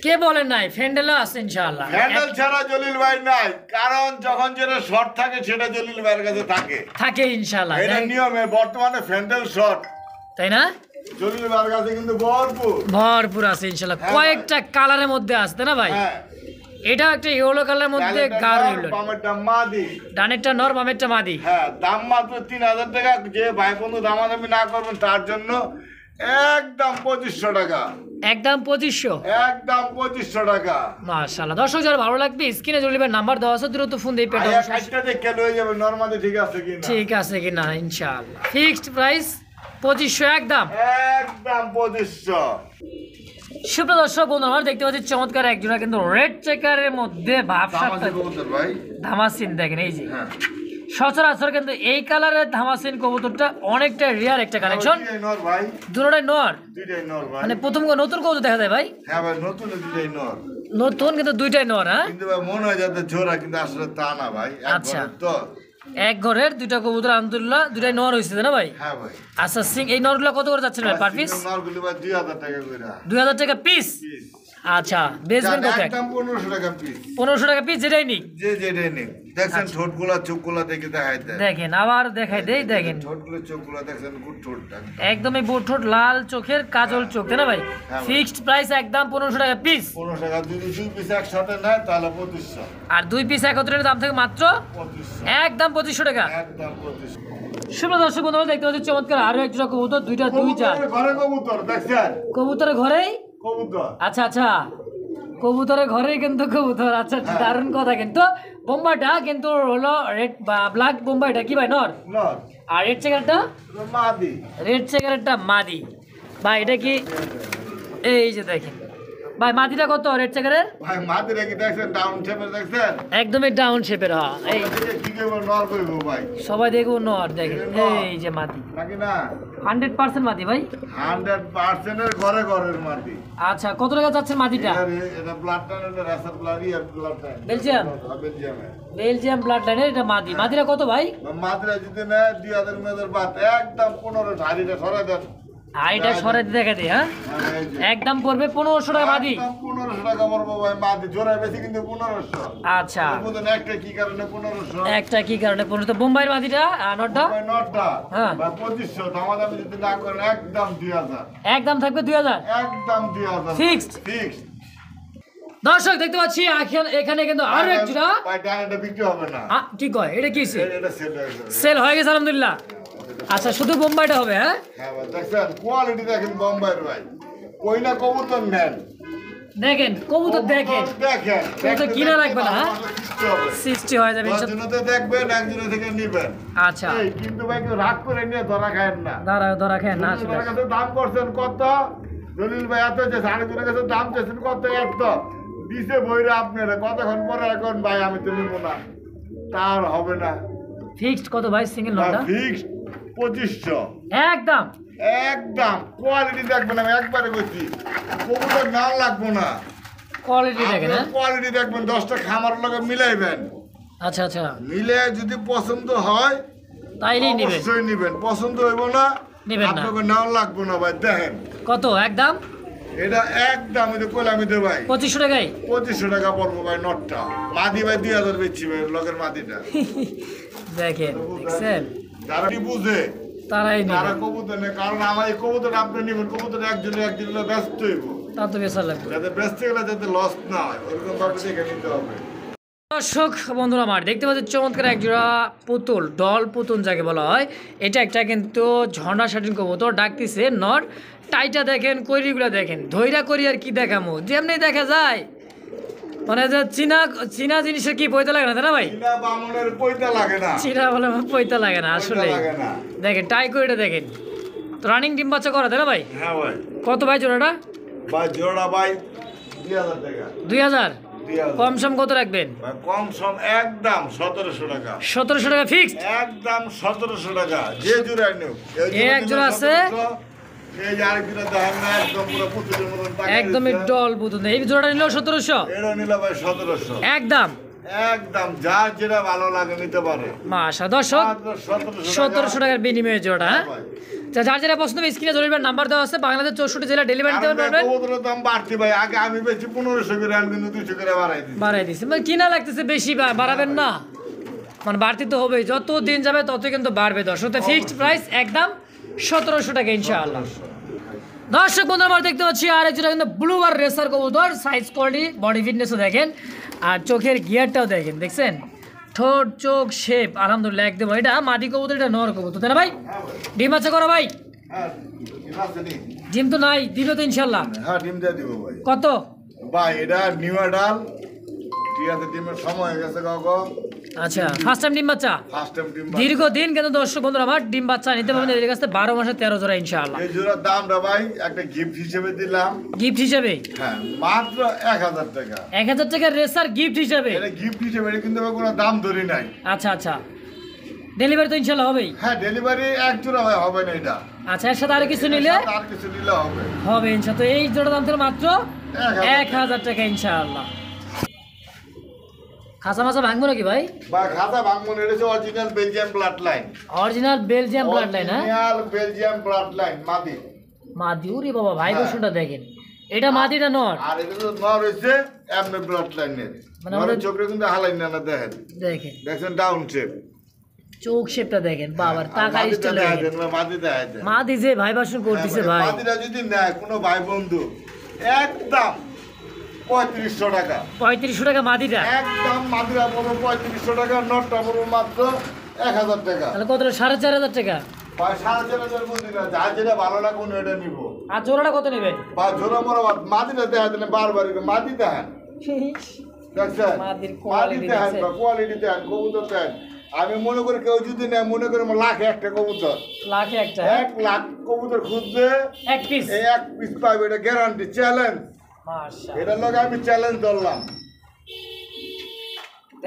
কে বলেন নাই ফ্যান্ডেলও আছে ইনশাআল্লাহ?
হ্যান্ডেল ছাড়া জলিল ভাই নাই, কারণ যখন যেটা শর্ট থাকে সেটা জলিল ভাইয়ের কাছে থাকে।
থাকে ইনশাআল্লাহ,
এটা নিয়মে বর্তমানে ফ্যান্ডেল শর্ট
তাই না?
জলিল ভাইয়ের কাছে কিন্তু ভরপুর
ভরপুর আছে ইনশাআল্লাহ।
হ্যাঁ
কয়েকটা কালারের মধ্যে আছে তাই না ভাই?
হ্যাঁ।
এটা একটা ইয়েলো কালারের মধ্যে গাঢ় ইয়েলো,
বামেরটা মাদি।
ডানেরটা নর, বামেরটা মাদি।
হ্যাঁ, দাম মাত্র 3000 টাকা। যে ভাই বন্ধু দামাদামি না করবেন তার জন্য একদম 2500 টাকা।
একদম 2500।
একদম 2500 টাকা।
মাশাআল্লাহ, দর্শক যারা ভালো লাগবে স্ক্রিনে জলিল ভাইয়ের নাম্বার দেওয়া আছে, দ্রুত ফোন দিয়ে পেটে
আয়া কাটটা দেখে লয়ে যাবে নরমালি, ঠিক আছে কিনা?
ঠিক আছে কিনা ইনশাআল্লাহ। ফিক্সড প্রাইস 2500 একদম।
একদম 2500।
সুপ্রিয় দর্শক বন্ধু, আমরা দেখতে পাচ্ছি চমৎকার একজোড়া কিন্তু রেড চেকারের মধ্যে ভাবসাব
আমাদের কবুতর ভাই।
ধামাসিন দেখেন এই যে
হ্যাঁ।
সচরাচর কিন্তু এই কালারের ধামাসিন কবুতরটা অনেকটা রিয়ার একটা কালেকশন।
দুইটাই নর ভাই।
দুটোটাই নর,
দুইটাই নর ভাই।
মানে প্রথম নতুন কবুতর দেখা যায় ভাই,
হ্যাঁ ভাই, নতুন দুইটাই নর।
নতুন কিন্তু দুইটাই নর। হ্যাঁ
কিন্তু ভাই মনে হয় যাতে জোড়া, কিন্তু আসলে তা না ভাই।
আচ্ছা।
একবারে তো।
এক ঘরের দুইটা কবুতর আলহামদুলিল্লাহ দুইটাই নর হয়েছে না ভাই?
হ্যাঁ ভাই।
আচ্ছা এই নরগুলো কত করে যাচ্ছেন ভাই পার পিস?
নরগুলি ভাই 2000 টাকা করে।
2000 টাকা পিস। আচ্ছা বেচবেন কত?
একদম 1500 টাকা পিস।
1500 টাকা পিস, যেটাই নিক।
যে যেটাই নেই। দেখছেন ঠোঁটগুলা চোখগুলা দেখে দেখাই দেয়।
দেখেন আবার দেখাই দেই, দেখেন
ঠোঁটগুলো চোখগুলা দেখছেন, গুড ঠোঁটটা।
একদমই ঠোঁট লাল চোখের কাজল চোখ, তাই না ভাই?
হ্যাঁ।
ফিক্সড প্রাইস একদম 1500 টাকা পিস।
1500 টাকা। যদি দুই পিস একসাথে নেয় তাহলে 2500।
আর দুই পিস একত্রের দাম থাকে মাত্র
2500।
একদম 2500 টাকা।
একদম 2500।
সুপ্রিয় দর্শক বন্ধুরা দেখতে পাচ্ছি চমৎকার আরো একটা কবুতর, দুই চার
কবুতরের ঘরে কবুতর দেখছেন?
কবুতরের ঘরেই।
কবুতর।
আচ্ছা আচ্ছা, কবুতরের ঘরেই কিন্তু কবুতর। আচ্ছা দারুণ কথা। কিন্তু বোম্বাইটা কিন্তু হলো রেড বা ব্ল্যাক বোম্বাইটা কি ভাই নর,
নর।
আর রেড চেকারটা
মাদি।
রেড চেকারটা মাদি। ভাই এটা কি, এই যে দেখেন ভাই মাদিটা কত রেড চেকারের?
ভাই মাদিরা কি দেখছেন? ডাউন শেপের দেখছেন?
একদমই ডাউন শেপের। হ্যাঁ এই
এদিকে কি করবো? নর করবো ভাই।
সবাই দেখুন নর, দেখেন এই যে মাদি,
নাকি না?
100% মাদি ভাই।
100% এর ঘরে ঘরের মাদি।
আচ্ছা কত টাকা যাচ্ছে মাদিটা?
এটা ব্লাড টাইনের রেসার ব্লাড, ইয়ার ব্লাড টাইন।
বেলজিয়াম?
বেলজিয়ামে।
বেলজিয়াম ব্লাড লাইনের এটা মাদি। মাদিরা কত ভাই?
মাদিরা যদি নেয় 2000 মেয়েদের বাদ, একদম 15 ঝাড়িটা সরাই দেন।
আর এটা সরে দেখা দিই। হ্যাঁ
মানে এই যে।
একদম পড়বে 1500 টাকা মাদি।
একদম 1500 টাকা পড়বো ভাই মাদি। জোড়ায় বেশি কিন্তু 1500।
আচ্ছা
বুঝলেন একটা কি কারণে 1500?
একটা কি কারণে 1500? তো বোম্বাইয়ের মাদিটা নটটা
ভাই নটটা
হ্যাঁ।
ভাই 2500। দামাদামি যদি না করেন একদম 2000।
একদম থাকবে 2000
একদম 2000
Fixed?
ফিক্সড।
দর্শক দেখতে পাচ্ছি এখানে কিন্তু আরো এক জোড়া।
ভাই ডাইরেক্ট বিক্রি হবে না।
কি কয় এটা কি
এটা সেল হয়ে যাবে।
সেল হয়ে গেছে আলহামদুলিল্লাহ। আচ্ছা শুধু বোম্বাইটা হবে? হ্যাঁ
হ্যাঁ ভাই দেখছেন কোয়ালিটি দেখেন বোম্বাইয়ের ভাই। কইনা কবুতর নেন।
দেখেন কবুতর দেখেন,
দেখেন।
কবুতর কিনা লাগবে না। হ্যাঁ
হবে।
60 হয়ে যাবে ইনশাআল্লাহ।
দশজনতে দেখবেন, একজনের থেকে নিবেন।
আচ্ছা
এই কিন্তু ভাই কেউ রাগ করে নিয়ে ধরা খায়েন না।
ধরা খেয়ে না
জলিল ভাইয়ের কাছে দাম করছেন কত? জলিল ভাই এত যে আরেকজনের কাছে দাম চাইছেন কত? এত দিছে বইরে আপনারা কতক্ষণ পরে এখন ভাই আমি তো নিব না, তার হবে না।
ফিক্সড কত ভাই সিঙ্গেল নটটা?
ফিক্সড 2500।
একদম
একদম কোয়ালিটি দেখবেন, আমি একবারে বলছি কবুতর নাম লাগবো না।
কোয়ালিটি দেখেন। হ্যাঁ
কোয়ালিটি দেখবেন, 10টা খামার লগে মিলাইবেন।
আচ্ছা আচ্ছা
মিলে যদি পছন্দ হয়
তাইলেই নেবেন,
অবশ্যই নিবেন। পছন্দ হইব না
নেবেন না।
আপনাকে নাও লাগবো না ভাই। দেখেন
কত একদম?
এটা একদম এই যে কলামিতে ভাই
2500 টাকায়।
2500 টাকা পড়বো ভাই নটটা। মাদি ভাই 2000 বেচছি ভাই লগের মাদিটা।
দেখেন দেখছেন,
যারা কি বুঝে
তারাই
তারা
নেবে।
কবুতর নেই, কারণ আমার এই কবুতর আপনি নেবেন। কবুতর একজনে ব্যস্ত হইব,
তা তো বেচার লাগবে।
যাতে ব্যস্ত গেলে যাতে লস না হয় ওরকম ভাবে দেখে নিতে হবে।
দর্শক বন্ধুরা আমার দেখতে পাচ্ছি চমৎকার একজোড়া পুতুল, ডল পুতুল যাকে বলা হয়। এটা একটা কিন্তু ঝর্ণা শাটিন কবুতর, ডাকতেছে নর। টাইটা দেখেন, কৈরিগুলা দেখেন, ধৈরা করি আর কি দেখামো, যেমনি দেখা যায় মানে যে চীনা জিনিসের কি পয়তা লাগে না, তাই না ভাই?
চীনা বামনের পয়তা লাগে না।
চীনা বলে পয়তা লাগে না আসলে।
পয়তা লাগে না।
দেখেন টাই করিটা দেখেন, রানিং ডিম বাচ্চা করা, তাই না ভাই?
হ্যাঁ ভাই।
কত ভাই জোড়াটা?
ভাই জোড়া ভাই 2000 টাকা।
2000?
2000।
কম সম কত রাখবেন?
ভাই কম সম একদম 1700 টাকা।
1700 টাকা ফিক্সড।
একদম 1700 টাকা। যে জোড়া নিও।
এই এক জোড়া আছে।
এই যে আরেক জোড়া দেখেন না, একদম পুরো পুতুলের মতন টাকা।
একদমই ডল পুতুল। এই জোড়াটা নিলেও 1700
এটা নিলে ভাই 1700।
একদম।
একদম যার যেটা ভালো লাগে নিতে পারে।
মাশা দর্শক
মাত্র
1700 টাকার বিনিময়ে জোড়া। হ্যাঁ
ভাই।
তা যার যেটা পছন্দ হবে স্ক্রিনে জরিবার নাম্বার দেওয়া আছে। বাংলাদেশ 64 জেলা ডেলিভারি দিতে
কারণ
পারবেন।
কবুতরের দাম বাড়তি ভাই। আগে আমি বেশি 1500 করে, আমি কিন্তু 200 করে বাড়াই দিই।
বাড়াই দিছে মানে কিনা লাগতেছে বেশি, বাড়াবেন না মানে বাড়তি তো হবেই, যত দিন যাবে তত কিন্তু বাড়বে। দর্শক তো ফিক্সড প্রাইস একদম 1700 টাকা ইনশাআল্লাহ। দর্শক বন্ধুরা আমরা দেখতে পাচ্ছি আর একজোড়া কিন্তু ব্লুবার রেসার কবুতর, সাইজ কোয়ালিটি বডি ফিটনেসও দেখেন আর চোখের গিয়ারটাও দেখেন, দেখছেন ঠোঁট চোখ শেপ আলহামদুলিল্লাহ একদম। এটা মাদি কবুতর, এটা নর কবুতর, তাই না ভাই? ডিম বাচ্চা করো ভাই?
হ্যাঁ,
আছে নি?
ডিম তো নাই, দিবে তো ইনশাল্লাহ।
হ্যাঁ ডিম দিয়ে দিব ভাই।
কত?
ভাই এটা নিউ ডাল, ঠিক আছে, ডিমের সময় হয়ে গেছে কাকু।
আচ্ছা, ফার্স্ট টাইম ডিম বাচ্চা।
ফার্স্ট টাইম ডিম।
দীর্ঘদিন কিন্তু দর্শক বন্ধুরা আমার ডিম বাচ্চা নিতে পারবেন এদের কাছে 12 মাসে 13 জোড়া ইনশাআল্লাহ।
এই জোড়ার দামটা ভাই একটা গিফট হিসেবে দিলাম।
গিফট হিসেবে?
হ্যাঁ, মাত্র 1000 টাকা।
1000 টাকা রেসার গিফট হিসেবে?
এটা গিফট হিসেবে, এটা কিন্তু কোনো দাম ধরি নাই।
আচ্ছা আচ্ছা, ডেলিভারি তো ইনশাআল্লাহ হবেই?
হ্যাঁ ডেলিভারি এক জোড়া ভাই হবে না এটা।
আচ্ছা, এর সাথে আর কিছু নিলে?
আর কিছু নিলে হবে।
হবে ইনশাআল্লাহ। তো এই জোড়া দাম থেকে মাত্র 1000 টাকা ইনশাআল্লাহ। খাসা মাসা ভাঙবো নাকি ভাই?
বা খাতা ভাঙবো না, এটা হচ্ছে original Belgium blood line.
Original Belgium blood line? হ্যাঁ,
অরিজিনাল বেলজিয়াম ব্লাড লাইন মাদি।
মাদি? ওরে বাবা, ভাই বসুনটা দেখেন, এটা মাদিটা নর?
আর এটা তো নর হইছে এমনি ব্লাড লাইনের।
মানে
মানে চোখে কিন্তু হালাই না দেখেন।
দেখেন
দেখেন ডাউন শেপ।
চোখ শেপটা দেখেন, বাবার টাকা স্টাইল দেখেন।
মাদি দেখায় দেন।
মাদি যে ভাই বাসন করতেছে ভাই।
মাদিটা যদি নেয় কোনো ভাই বন্ধু, একদম 3500 টাকা।
3500 টাকা মাদিটা?
একদম মাদিরা পড়বো 3500 টাকা, নটটা পড়বো মাত্র 1000 টাকা।
তাহলে কত? 4500 টাকা?
ভাই 4500 বুঝি না, যার যেটা ভালো লাগে কোনো এটা নিবো।
আর জোড়াটা কত নেবে?
বা ঝোরা মরা মাদিটা দেখা দেন, বারবার মাদি দেখেন, দেখছেন
মাদির
মাদি
কোয়ালিটি
দেখেন
দেখছেন?
বা কোয়ালিটি দেখেন, কবুতর দেখেন। আমি মনে করি কেউ যদি নেয়, মনে করি আমার লাখে একটা কবুতর,
লাখে একটা?
1 লাখ কবুতর খুঁজবে
এক পিস?
এই এক পিস পাবে, এটা গ্যারান্টি, চ্যালেঞ্জ।
মাশাআল্লাহ,
এটার লগে আমি চ্যালেঞ্জ ধরলাম।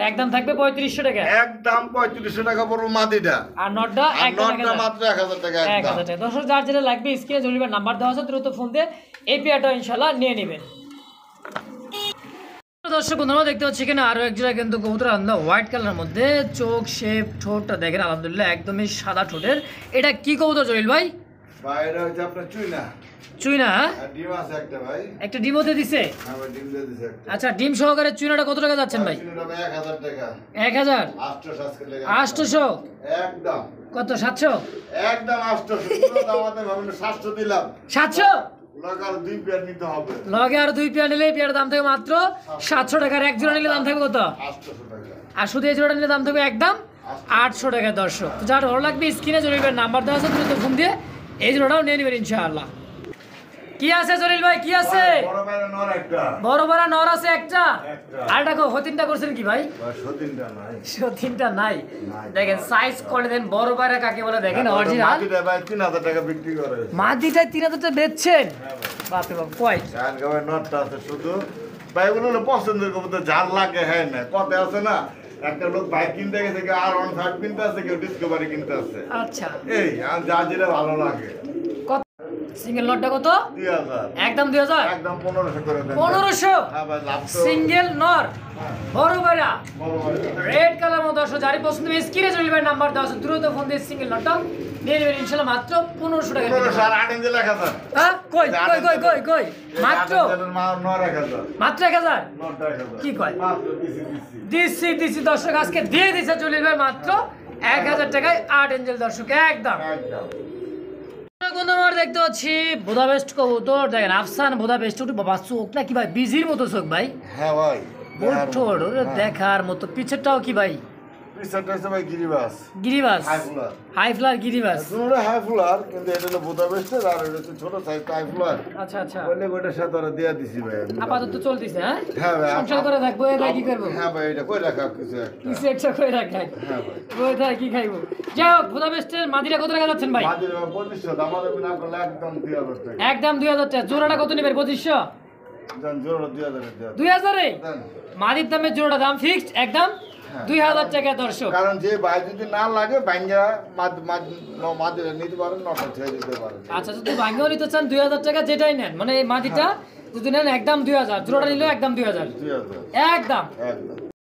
একদম থাকবে 3500 টাকা?
একদম 3500 টাকা পড়বো মাদিটা।
আর নটটা?
আর
একদম
নটটা মাত্র 1000 টাকা।
1000
একদম
টাকা। দর্শক যার যেটা লাগবে স্ক্রিনে জলিবার নাম্বার দেওয়া আছে, দ্রুত ফোন দিয়ে এই পেয়ারটা ইনশাআল্লাহ নিয়ে নেবেন। দর্শক বন্ধুরা দেখতে পাচ্ছি এখানে আরো এক জোড়া কিন্তু কবুতর আলাদা হোয়াইট কালারের মধ্যে, চোখ শেপ ঠোঁটটা দেখেন আলহামদুলিল্লাহ একদমই সাদা ঠোঁটের। এটা কি কবুতর জলিল ভাই?
ভাই এটা হচ্ছে আপনার চুইনা।
চুইনা?
আর ডিম আছে একটা ভাই।
একটা ডিমও দিছে?
হ্যাঁ ভাই, ডিম দিয়ে দিছে একটা।
আচ্ছা, ডিম সহকারে চুইনাটা কত টাকা যাচ্ছেন ভাই?
চুইনাটা ভাই 1000 টাকা।
1000?
800 আজকে লেগে।
800?
একদম
কত? 700?
একদম 800। পুরো দামাতে ভাবলে 700 দিলাম।
700?
লাগার 2 পেয়ার নিতে হবে।
লগে আর 2 পেয়ার নিলে পেয়ারের দাম থাকবে মাত্র 700 টাকা। আর এক জোড়া নিলে দাম থাকবে কত?
800 টাকা।
আর শুধু এই জোড়াটা নিলে দাম থাকবে একদম 800 টাকা। দর্শক তো যার ভালো লাগবে স্ক্রিনে জলিলের নাম্বার দেওয়া আছে, দ্রুত ফোন দিয়ে এই জোড়াটাও নিয়ে নেবেন ইনশাআল্লাহ। কি আছে জলিল ভাই, কি আছে?
বড় ভাইরা নর একটা।
বড় বড় নর আছে একটা?
একটা।
আর দেখো হতিনটা করছেন কি ভাই?
ভাই সদিনটা নাই।
হতিনটা নাই?
নাই।
দেখেন সাইজ করে দেন, বড় বাইরা কাকে বলে দেখেন, অরিজিনাল
মাটিটা ভাই 3000 টাকা বিক্রি করে।
মাদিটাই 3000 টাকা বেচছেন? বাপরে বাপ, কয়?
গান গাওয়ার নটটা আছে শুধু। ভাই ওগুলো হলো পছন্দের কবুতর, যার লাগে হ্যাঁ না। কত আছে না, একটা লোক বাইক কিনতে গেছে, কেউ R15 কিনতে আছে, কেউ ডিসকভারি কিনতে আছে।
আচ্ছা,
এই আর যা যেটা ভালো লাগে।
কত সিঙ্গেল নটটা কত?
2000।
একদম 2000?
একদম 1500 করে দেন।
1500?
হ্যাঁ ভাই, লাভ তো।
সিঙ্গেল নর বড় বাইরা
বড় ভাই।
রেড কালার মতো দর্শক যারই পছন্দ হবে স্ক্রিনে জলিল ভাই নাম্বার দেওয়া আছে, দ্রুত ফোন দিয়ে সিঙ্গেল নটটা নিয়ে নেবেন ইনশাআল্লাহ মাত্র 1500 টাকা।
1500 আর 8 ইঞ্চি 1000।
হ্যাঁ, কই কই কই কই কই? মাত্র?
নর 1000।
মাত্র 1000?
নটটা 1000।
কি কয়?
মাত্র দিছি।
দিছি দর্শক, আজকে দিয়ে দিছে জলিল ভাই মাত্র 1000 টাকায় 8 এঞ্জেল দর্শক একদম।
একদম।
বন্ধু আমার দেখতে পাচ্ছি বুদাপেস্ট কবুতর, দেখেন আফসান বুদাপেস্ট। ওটা বাবা চোখটা কি ভাই, বিজির মতো চোখ ভাই,
হ্যাঁ ভাই।
ঠোঁট ওরে দেখার মতো। পিছেরটাও কি ভাই?
পিছনটা হচ্ছে ভাই গিরিবাস।
গিরিবাস?
High fuller.
হাই ফ্লার গিরিবাস?
দুটোটা হাই ফুলার, কিন্তু এটা হলো বুদাপেস্টের আর এটা হচ্ছে ছোট সাইজ হাই ফুলার।
আচ্ছা আচ্ছা,
বললে ওইটার সাথে ওরা দিয়ে দিছি ভাই।
আপাতত চলতেছে। হ্যাঁ
হ্যাঁ ভাই।
সংসার করে থাকবো, এটা কি করবো?
হ্যাঁ ভাই, এটা কই রাখা কিছু একটা।
কিছু একটা করে রাখাই,
হ্যাঁ ভাই।
ওই থাকে কি খাইবো। যাই হোক, বুদাপেস্টের মাদিরা কত টাকা যাচ্ছেন ভাই?
মাঝে 2500, আমাদের না করলে একদম 2000 টাকা।
একদম 2000 টাকা। জোড়াটা কত নেবেন? 2500?
জান জোড়া 2000 টাকা।
2000-এ
দেন।
মাদির দামে জোড়াটা দাম ফিক্সড একদম 2000 টাকা দর্শক।
কারণ যে ভাই যদি না লাগে বাইঙ্গা মাদিরা নিতে পারেন, নটা ছেড়ে দিতে পারেন।
আচ্ছা, যদি ভাঙেও নিতে চান 2000 টাকা যেটাই নেন, মানে এই মাদিটা যদি নেন একদম 2000, জোড়াটা নিলেও একদম 2000
2000।
একদম।
একদম।